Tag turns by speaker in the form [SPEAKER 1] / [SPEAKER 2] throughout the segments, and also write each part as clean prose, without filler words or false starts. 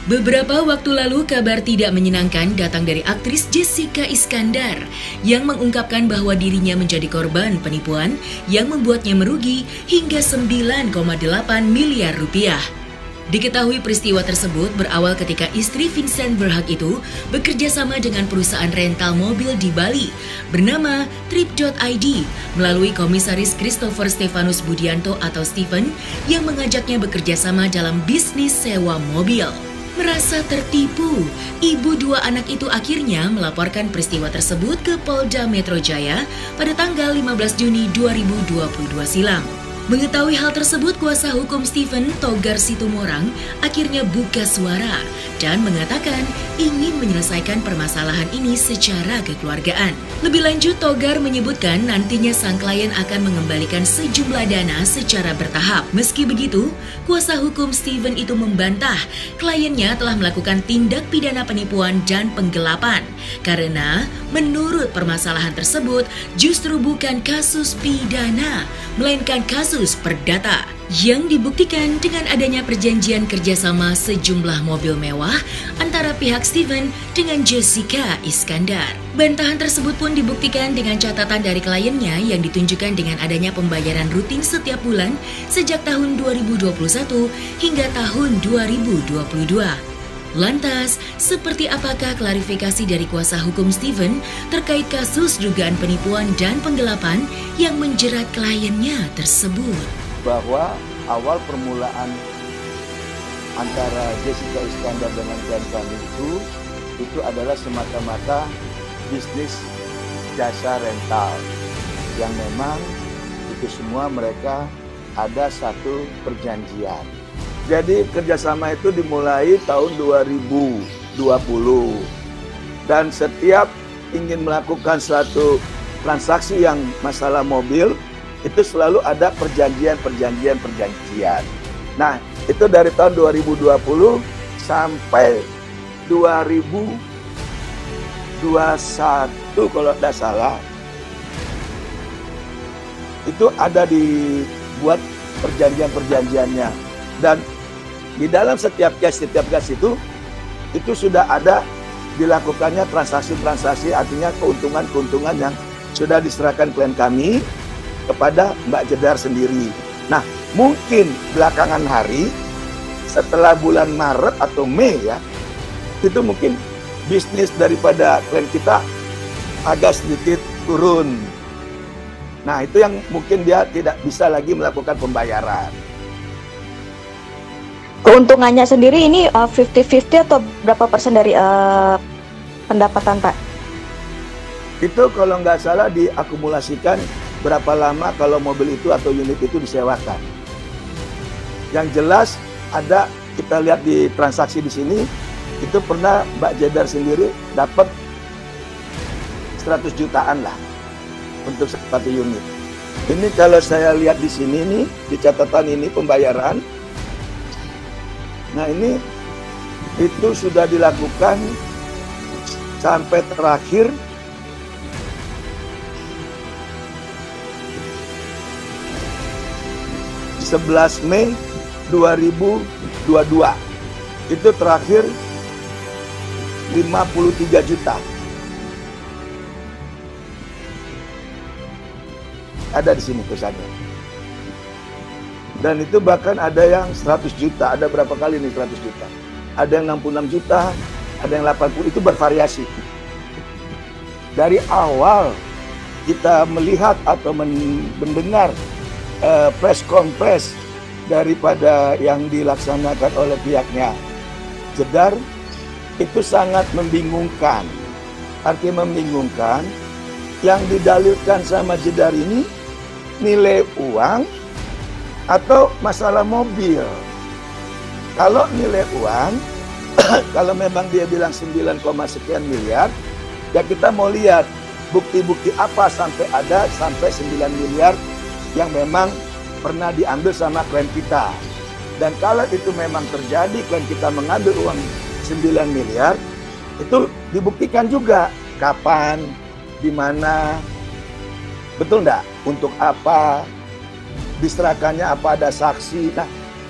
[SPEAKER 1] Beberapa waktu lalu kabar tidak menyenangkan datang dari aktris Jessica Iskandar yang mengungkapkan bahwa dirinya menjadi korban penipuan yang membuatnya merugi hingga 9,8 miliar rupiah. Diketahui peristiwa tersebut berawal ketika istri Vincent Berhak itu bekerja sama dengan perusahaan rental mobil di Bali bernama Trip.id melalui komisaris Christopher Stefanus Budianto atau Steven yang mengajaknya bekerja sama dalam bisnis sewa mobil. Merasa tertipu, ibu dua anak itu akhirnya melaporkan peristiwa tersebut ke Polda Metro Jaya pada tanggal 15 Juni 2022 silam. Mengetahui hal tersebut, kuasa hukum Steven, Togar Situmorang, akhirnya buka suara dan mengatakan ingin menyelesaikan permasalahan ini secara kekeluargaan. Lebih lanjut, Togar menyebutkan nantinya sang klien akan mengembalikan sejumlah dana secara bertahap. Meski begitu, kuasa hukum Steven itu membantah kliennya telah melakukan tindak pidana penipuan dan penggelapan karena menurut permasalahan tersebut justru bukan kasus pidana, melainkan kasus perdata yang dibuktikan dengan adanya perjanjian kerjasama sejumlah mobil mewah antara pihak Steven dengan Jessica Iskandar. Bantahan tersebut pun dibuktikan dengan catatan dari kliennya yang ditunjukkan dengan adanya pembayaran rutin setiap bulan sejak tahun 2021 hingga tahun 2022. Lantas, seperti apakah klarifikasi dari kuasa hukum Steven terkait kasus dugaan penipuan dan penggelapan yang menjerat kliennya tersebut?
[SPEAKER 2] Bahwa awal permulaan antara Jessica Iskandar dengan klien kami itu adalah semata-mata bisnis jasa rental yang memang itu semua mereka ada satu perjanjian. Jadi kerjasama itu dimulai tahun 2020 dan setiap ingin melakukan suatu transaksi yang masalah mobil itu selalu ada perjanjian. Nah, itu dari tahun 2020 sampai 2021 kalau tidak salah. Itu ada dibuat perjanjiannya. Dan di dalam setiap case itu sudah ada dilakukannya transaksi, artinya keuntungan yang sudah diserahkan klien kami kepada Mbak Jedar sendiri. Nah, mungkin belakangan hari setelah bulan Maret atau Mei ya, itu mungkin bisnis daripada klien kita agak sedikit turun. Nah, itu yang mungkin dia tidak bisa lagi melakukan pembayaran.
[SPEAKER 3] Keuntungannya sendiri ini 50-50 atau berapa persen dari pendapatan, Pak?
[SPEAKER 2] Itu kalau nggak salah diakumulasikan berapa lama kalau mobil itu atau unit itu disewakan. Yang jelas ada, kita lihat di transaksi di sini, itu pernah Mbak Jedar sendiri dapat 100 jutaan lah untuk satu unit. Ini kalau saya lihat di sini nih, di catatan ini pembayaran. Nah ini itu sudah dilakukan sampai terakhir 11 Mei 2022. Itu terakhir 53 juta. Ada di sini tulisannya. Dan itu bahkan ada yang 100 juta, ada berapa kali nih 100 juta. Ada yang 66 juta, ada yang 80, itu bervariasi. Dari awal kita melihat atau mendengar press conference daripada yang dilaksanakan oleh pihaknya Jedar, itu sangat membingungkan. Artinya membingungkan, yang didalilkan sama Jedar ini nilai uang atau masalah mobil. Kalau nilai uang, kalau memang dia bilang 9, sekian miliar, ya kita mau lihat bukti-bukti apa sampai 9 miliar yang memang pernah diambil sama klien kita. Dan kalau itu memang terjadi, klien kita mengambil uang 9 miliar, itu dibuktikan juga kapan, di mana, Betul enggak? Untuk apa? Diserahkannya apa, ada saksi. Nah,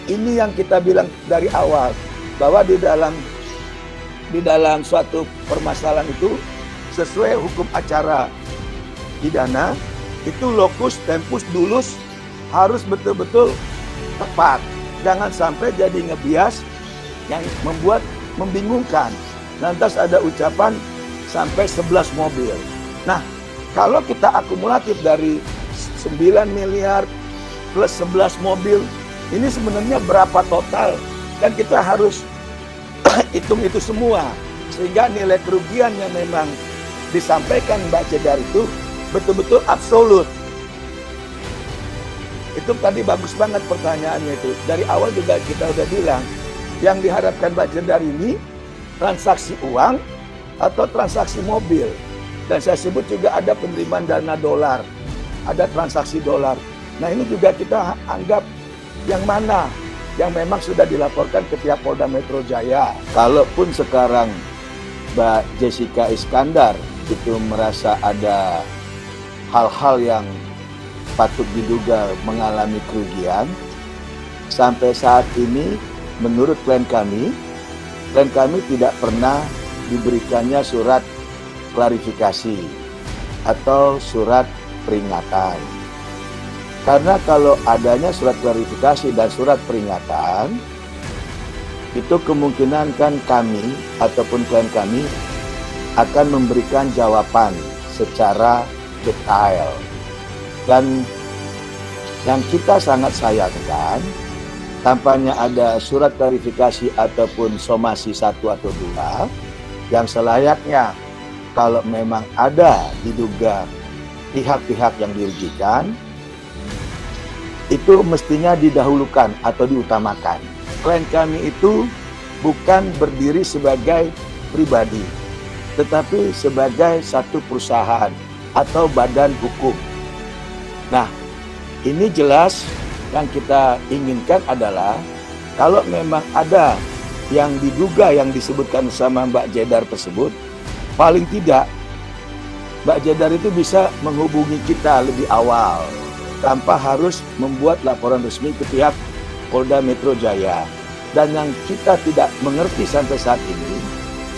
[SPEAKER 2] ini yang kita bilang dari awal, bahwa di dalam suatu permasalahan itu sesuai hukum acara pidana itu locus tempus dulus harus betul-betul tepat. Jangan sampai jadi ngebias yang membuat membingungkan. Lantas ada ucapan sampai 11 mobil. Nah, kalau kita akumulatif dari 9 miliar plus 11 mobil, ini sebenarnya berapa total? Dan kita harus hitung itu semua. Sehingga nilai kerugian yang memang disampaikan Mbak Jedar itu betul-betul absolut. Itu tadi bagus banget pertanyaannya itu. Dari awal juga kita udah bilang, yang diharapkan Mbak Jedar ini transaksi uang atau transaksi mobil. Dan saya sebut juga ada penerimaan dana dolar, ada transaksi dolar. Nah, ini juga kita anggap yang mana yang memang sudah dilaporkan ke pihak Polda Metro Jaya. Kalaupun sekarang Mbak Jessica Iskandar itu merasa ada hal-hal yang patut diduga mengalami kerugian, sampai saat ini menurut klien kami tidak pernah diberikannya surat klarifikasi atau surat peringatan. Karena kalau adanya surat klarifikasi dan surat peringatan, itu kemungkinan kan kami ataupun klien kami akan memberikan jawaban secara detail. Dan yang kita sangat sayangkan, tampaknya ada surat klarifikasi ataupun somasi 1 atau 2 yang selayaknya kalau memang ada diduga pihak-pihak yang dirugikan, itu mestinya didahulukan atau diutamakan. Klien kami itu bukan berdiri sebagai pribadi, tetapi sebagai satu perusahaan atau badan hukum. Nah, ini jelas yang kita inginkan adalah kalau memang ada yang diduga yang disebutkan sama Mbak Jedar tersebut, paling tidak Mbak Jedar itu bisa menghubungi kita lebih awal tanpa harus membuat laporan resmi ke pihak Polda Metro Jaya. Dan yang kita tidak mengerti sampai saat ini,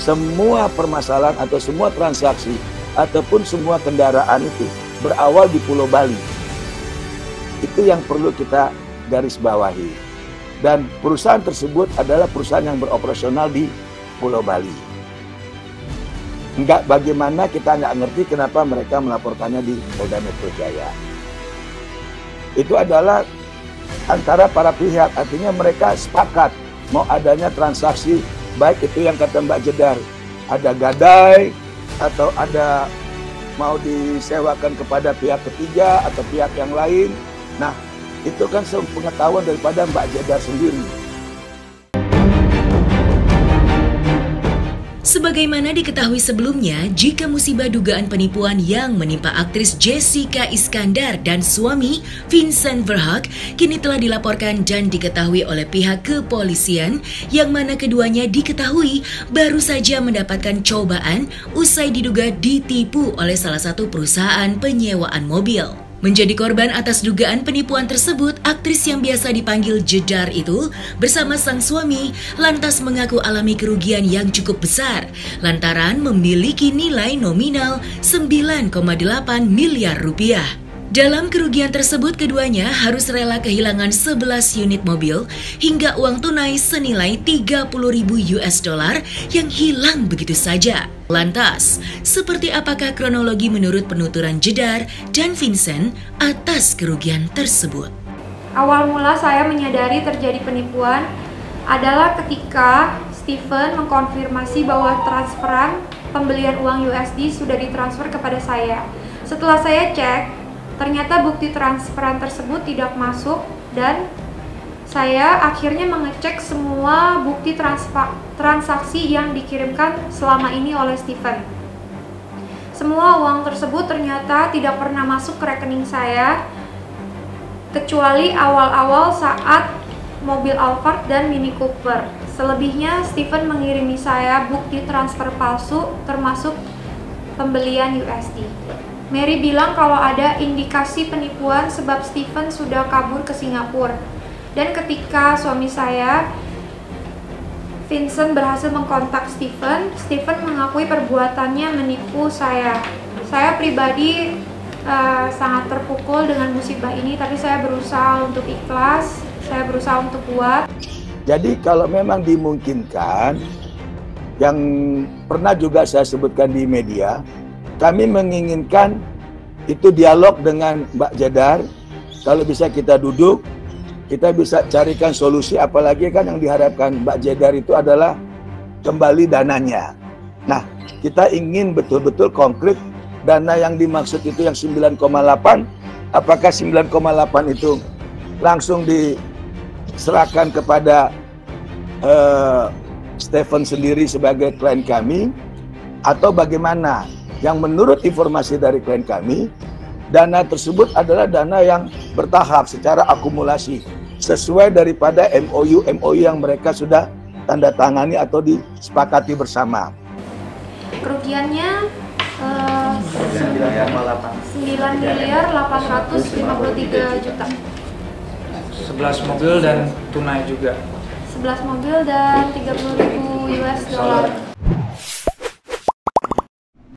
[SPEAKER 2] semua permasalahan atau semua transaksi ataupun semua kendaraan itu berawal di Pulau Bali. Itu yang perlu kita garis bawahi. Dan perusahaan tersebut adalah perusahaan yang beroperasional di Pulau Bali. Enggak, bagaimana kita nggak ngerti kenapa mereka melaporkannya di Polda Metro Jaya. Itu adalah antara para pihak, artinya mereka sepakat mau adanya transaksi, baik itu yang kata Mbak Jedar, ada gadai atau ada mau disewakan kepada pihak ketiga atau pihak yang lain. Nah, itu kan sepengetahuan daripada Mbak Jedar sendiri.
[SPEAKER 1] Sebagaimana diketahui sebelumnya, jika musibah dugaan penipuan yang menimpa aktris Jessica Iskandar dan suami Vincent Verhaeghe kini telah dilaporkan dan diketahui oleh pihak kepolisian, yang mana keduanya diketahui baru saja mendapatkan cobaan usai diduga ditipu oleh salah satu perusahaan penyewaan mobil. Menjadi korban atas dugaan penipuan tersebut, aktris yang biasa dipanggil Jedar itu bersama sang suami lantas mengaku alami kerugian yang cukup besar lantaran memiliki nilai nominal 9,8 miliar rupiah. Dalam kerugian tersebut, keduanya harus rela kehilangan 11 unit mobil hingga uang tunai senilai 30.000 US dollar yang hilang begitu saja. Lantas, seperti apakah kronologi menurut penuturan Jedar dan Vincent atas kerugian tersebut?
[SPEAKER 4] Awal mula saya menyadari terjadi penipuan adalah ketika Stephen mengkonfirmasi bahwa transferan pembelian uang USD sudah ditransfer kepada saya. Setelah saya cek, ternyata bukti transferan tersebut tidak masuk dan saya akhirnya mengecek semua bukti transaksi yang dikirimkan selama ini oleh Stephen. Semua uang tersebut ternyata tidak pernah masuk ke rekening saya, kecuali awal-awal saat mobil Alphard dan Mini Cooper. Selebihnya Stephen mengirimi saya bukti transfer palsu termasuk pembelian USD. Mary bilang kalau ada indikasi penipuan sebab Stephen sudah kabur ke Singapura. Dan ketika suami saya, Vincent, berhasil mengkontak Stephen, Stephen mengakui perbuatannya menipu saya. Saya pribadi sangat terpukul dengan musibah ini, tapi saya berusaha untuk ikhlas, saya berusaha untuk kuat.
[SPEAKER 2] Jadi kalau memang dimungkinkan, yang pernah juga saya sebutkan di media, kami menginginkan itu dialog dengan Mbak Jedar. Kalau bisa kita duduk, kita bisa carikan solusi, apalagi kan yang diharapkan Mbak Jedar itu adalah kembali dananya. Nah, kita ingin betul-betul konkret dana yang dimaksud itu yang 9,8, apakah 9,8 itu langsung diserahkan kepada Stephen sendiri sebagai klien kami, atau bagaimana? Yang menurut informasi dari klien kami, dana tersebut adalah dana yang bertahap secara akumulasi sesuai daripada MOU yang mereka sudah tanda tangani atau disepakati bersama.
[SPEAKER 4] Kerugiannya 9.853 juta.
[SPEAKER 5] 11 mobil dan tunai juga.
[SPEAKER 4] 11 mobil dan 30.000 US dollar.